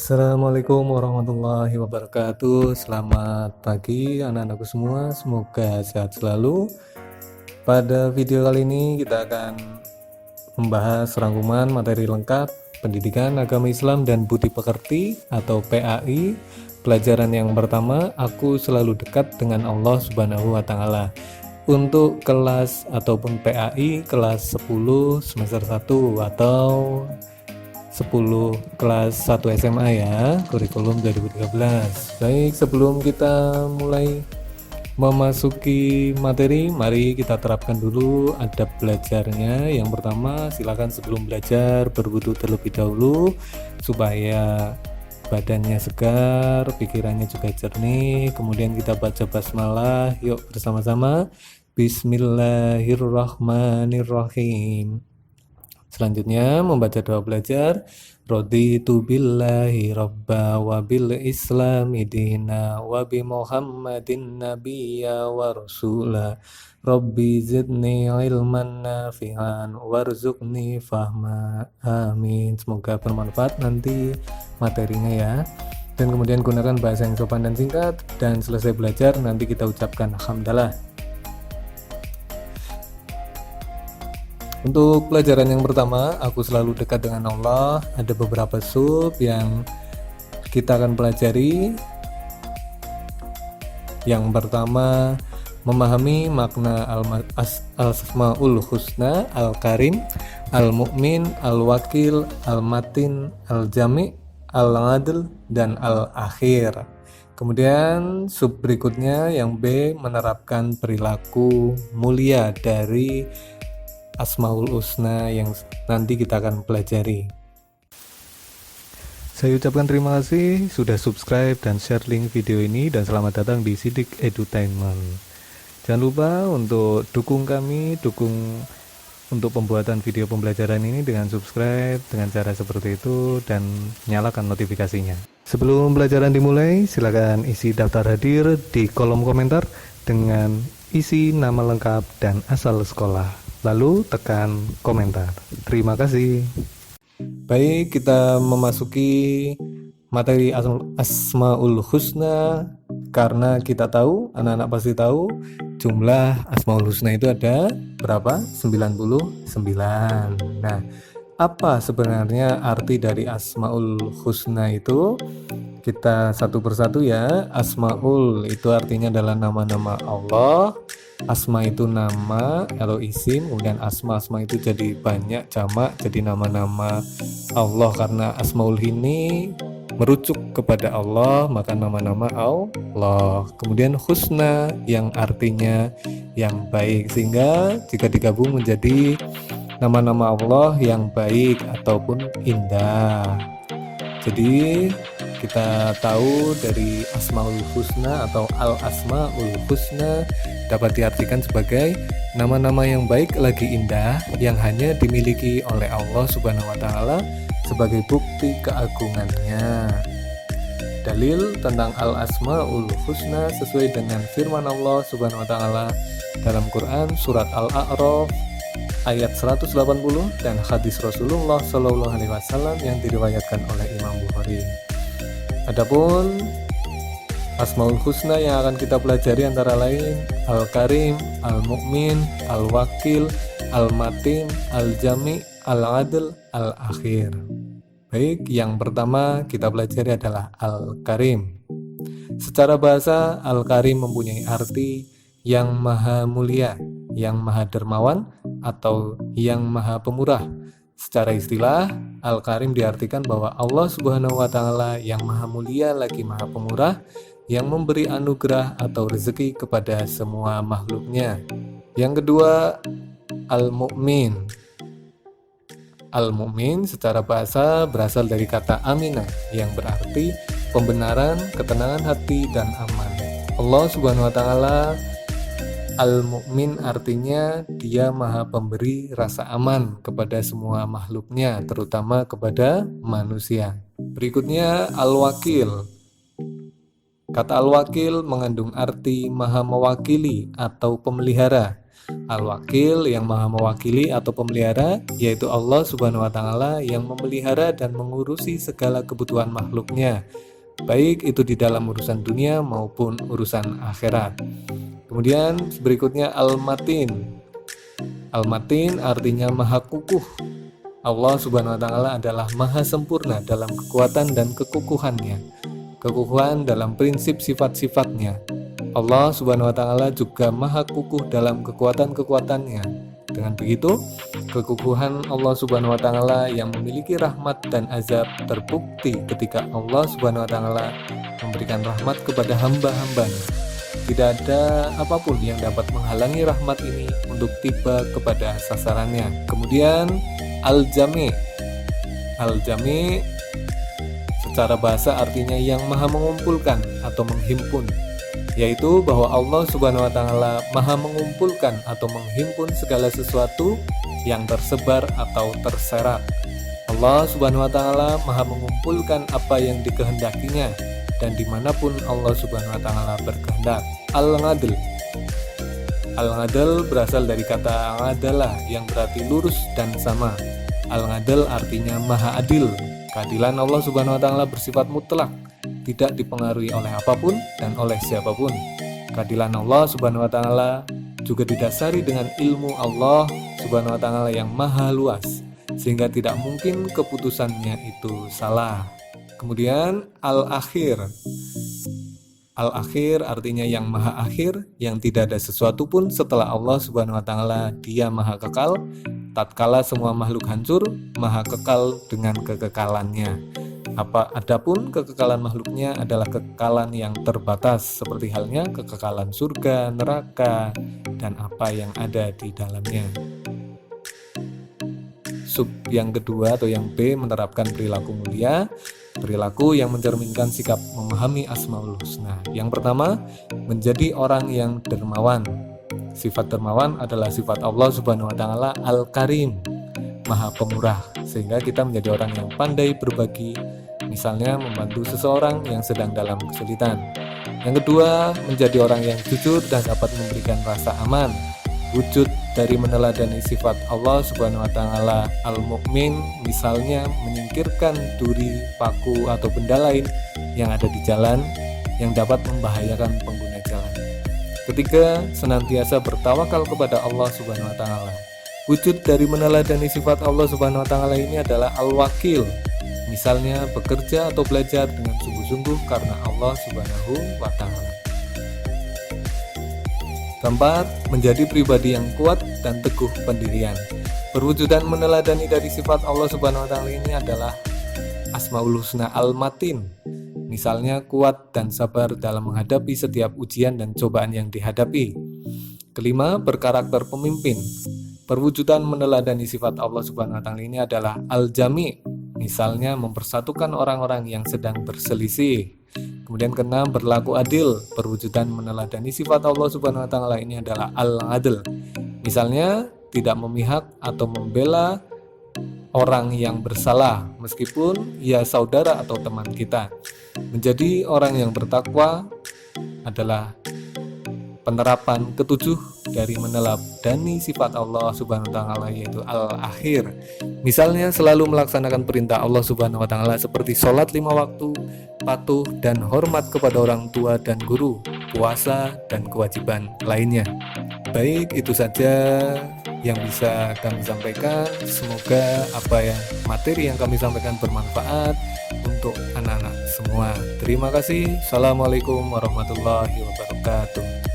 Assalamualaikum warahmatullahi wabarakatuh. Selamat pagi anak-anakku semua, semoga sehat selalu. Pada video kali ini kita akan membahas rangkuman materi lengkap Pendidikan Agama Islam dan Budi Pekerti atau PAI. Pelajaran yang pertama, aku selalu dekat dengan Allah Subhanahu wa taala. Untuk kelas ataupun PAI kelas 10 semester 1 atau 10 kelas 1 SMA ya, kurikulum 2013. Baik, sebelum kita mulai memasuki materi, mari kita terapkan dulu adab belajarnya. Yang pertama, silakan sebelum belajar berwudu terlebih dahulu supaya badannya segar, pikirannya juga jernih. Kemudian kita baca basmalah, yuk bersama-sama. Bismillahirrahmanirrahim. Selanjutnya membaca doa belajar. Raditu billahi rabba wa bil islami dina wa bi muhammadin nabiyya wa rasula. Rabbi zidni ilman nafi'an warzuqni fahma. Amin. Semoga bermanfaat nanti materinya ya. Dan kemudian gunakan bahasa yang sopan dan singkat, dan selesai belajar nanti kita ucapkan alhamdulillah. Untuk pelajaran yang pertama, aku selalu dekat dengan Allah. Ada beberapa sub yang kita akan pelajari. Yang pertama, memahami makna al-asmaul husna, al-karim, al-mu'min, al-wakil, al-matin, al-jami', al-adl, dan al-akhir. Kemudian sub berikutnya yang B, menerapkan perilaku mulia dari Asmaul Husna yang nanti kita akan pelajari. Saya ucapkan terima kasih sudah subscribe dan share link video ini, dan selamat datang di Sidik Edutainment. Jangan lupa untuk dukung kami, dukung untuk pembuatan video pembelajaran ini dengan subscribe dengan cara seperti itu dan nyalakan notifikasinya. Sebelum pelajaran dimulai, silakan isi daftar hadir di kolom komentar dengan isi nama lengkap dan asal sekolah. Lalu tekan komentar. Terima kasih. Baik, kita memasuki materi Asmaul Husna. Karena kita tahu, anak-anak pasti tahu, jumlah Asmaul Husna itu ada berapa? 99. Nah, apa sebenarnya arti dari Asmaul Husna itu? Kita satu persatu ya. Asmaul itu artinya adalah nama-nama Allah. Asma itu nama atau isim, kemudian asma itu jadi banyak, jamak, jadi nama-nama Allah. Karena asmaul ini merujuk kepada Allah, maka nama-nama Allah. Kemudian husna yang artinya yang baik, sehingga jika digabung menjadi nama-nama Allah yang baik ataupun indah. Jadi kita tahu dari Asmaul Husna atau Al-Asmaul Husna dapat diartikan sebagai nama-nama yang baik lagi indah yang hanya dimiliki oleh Allah Subhanahu wa taala sebagai bukti keagungannya. Dalil tentang Al-Asmaul Husna sesuai dengan firman Allah Subhanahu wa taala dalam Quran surat Al-A'raf ayat 180 dan hadis Rasulullah Shallallahu alaihi wasallam yang diriwayatkan oleh Imam Bukhari. Adapun Asmaul Husna yang akan kita pelajari antara lain Al-Karim, Al-Mu'min, Al-Wakil, Al-Matin, Al-Jami', Al-Adl, Al-Akhir. Baik, yang pertama kita pelajari adalah Al-Karim. Secara bahasa, Al-Karim mempunyai arti yang maha mulia, yang maha dermawan, atau yang maha pemurah. Secara istilah, Al-Karim diartikan bahwa Allah Subhanahu wa taala yang maha mulia lagi maha pemurah, yang memberi anugerah atau rezeki kepada semua makhluknya. Yang kedua, Al-Mu'min. Al-Mu'min secara bahasa berasal dari kata aminah yang berarti pembenaran, ketenangan hati, dan aman. Allah Subhanahu wa taala Al-Mu'min artinya dia maha pemberi rasa aman kepada semua makhluknya, terutama kepada manusia. Berikutnya Al-Wakil. Kata Al-Wakil mengandung arti maha mewakili atau pemelihara. Al-Wakil yang maha mewakili atau pemelihara, yaitu Allah Subhanahu wa Ta'ala yang memelihara dan mengurusi segala kebutuhan makhluknya, baik itu di dalam urusan dunia maupun urusan akhirat. Kemudian berikutnya Al-Matin. Al-Matin artinya maha kukuh. Allah Subhanahu wa Ta'ala adalah maha sempurna dalam kekuatan dan kekukuhannya, kekukuhan dalam prinsip sifat-sifatnya. Allah Subhanahu wa Ta'ala juga maha kukuh dalam kekuatan-kekuatannya. Dengan begitu, kekukuhan Allah Subhanahu wa Ta'ala yang memiliki rahmat dan azab terbukti ketika Allah Subhanahu wa Ta'ala memberikan rahmat kepada hamba-hambanya. Tidak ada apapun yang dapat menghalangi rahmat ini untuk tiba kepada sasarannya. Kemudian Al-Jami. Al-Jami secara bahasa artinya yang maha mengumpulkan atau menghimpun, yaitu bahwa Allah Subhanahu wa Ta'ala maha mengumpulkan atau menghimpun segala sesuatu yang tersebar atau terserak. Allah Subhanahu wa Ta'ala maha mengumpulkan apa yang dikehendakinya dan dimanapun Allah Subhanahu wa Ta'ala berkehendak. Al-Ngadl. Al-Ngadl berasal dari kata adalah yang berarti lurus dan sama. Al-Ngadl artinya maha adil. Keadilan Allah Subhanahu wa Ta'ala bersifat mutlak, tidak dipengaruhi oleh apapun dan oleh siapapun. Keadilan Allah Subhanahu wa Ta'ala juga didasari dengan ilmu Allah Subhanahu wa Ta'ala yang maha luas, sehingga tidak mungkin keputusannya itu salah. Kemudian Al-Akhir. Al-Akhir artinya yang maha akhir, yang tidak ada sesuatu pun setelah Allah Subhanahu wa Ta'ala. Dia maha kekal, tatkala semua makhluk hancur, maha kekal dengan kekekalannya. Adapun kekekalan makhluknya adalah kekekalan yang terbatas, seperti halnya kekekalan surga, neraka, dan apa yang ada di dalamnya. Sub yang kedua atau yang B menerapkan perilaku mulia, perilaku yang mencerminkan sikap memahami Asmaul Husna. Yang pertama, menjadi orang yang dermawan. Sifat dermawan adalah sifat Allah Subhanahu wa Ta'ala Al-Karim, maha pemurah, sehingga kita menjadi orang yang pandai berbagi, misalnya membantu seseorang yang sedang dalam kesulitan. Yang kedua, menjadi orang yang jujur dan dapat memberikan rasa aman. Wujud dari meneladani sifat Allah Subhanahu wa Ta'ala Al-Mu'min, misalnya menyingkirkan duri, paku, atau benda lain yang ada di jalan yang dapat membahayakan pengguna jalan. Ketiga, senantiasa bertawakal kepada Allah Subhanahu wa Ta'ala. Wujud dari meneladani sifat Allah Subhanahu wa Ta'ala ini adalah Al-Wakil, misalnya bekerja atau belajar dengan sungguh-sungguh karena Allah Subhanahu wa Ta'ala. Keempat, menjadi pribadi yang kuat dan teguh pendirian. Perwujudan meneladani dari sifat Allah Subhanahu wa Ta'ala ini adalah Asmaul Husna Al-Matin, misalnya kuat dan sabar dalam menghadapi setiap ujian dan cobaan yang dihadapi. Kelima, berkarakter pemimpin. Perwujudan meneladani sifat Allah Subhanahu wa Ta'ala ini adalah Al-Jami, misalnya mempersatukan orang-orang yang sedang berselisih. Kemudian keenam, berlaku adil. Perwujudan meneladani sifat Allah Subhanahu wa Ta'ala ini adalah Al-Adl, misalnya tidak memihak atau membela orang yang bersalah meskipun ia saudara atau teman kita. Menjadi orang yang bertakwa adalah penerapan ketujuh dari meneladani sifat Allah Subhanahu wa Ta'ala, yaitu Al-Akhir. Misalnya selalu melaksanakan perintah Allah Subhanahu wa Ta'ala seperti sholat 5 waktu, patuh dan hormat kepada orang tua dan guru, puasa dan kewajiban lainnya. Baik, itu saja yang bisa kami sampaikan. Semoga materi yang kami sampaikan bermanfaat untuk anak-anak semua. Terima kasih. Assalamualaikum warahmatullahi wabarakatuh.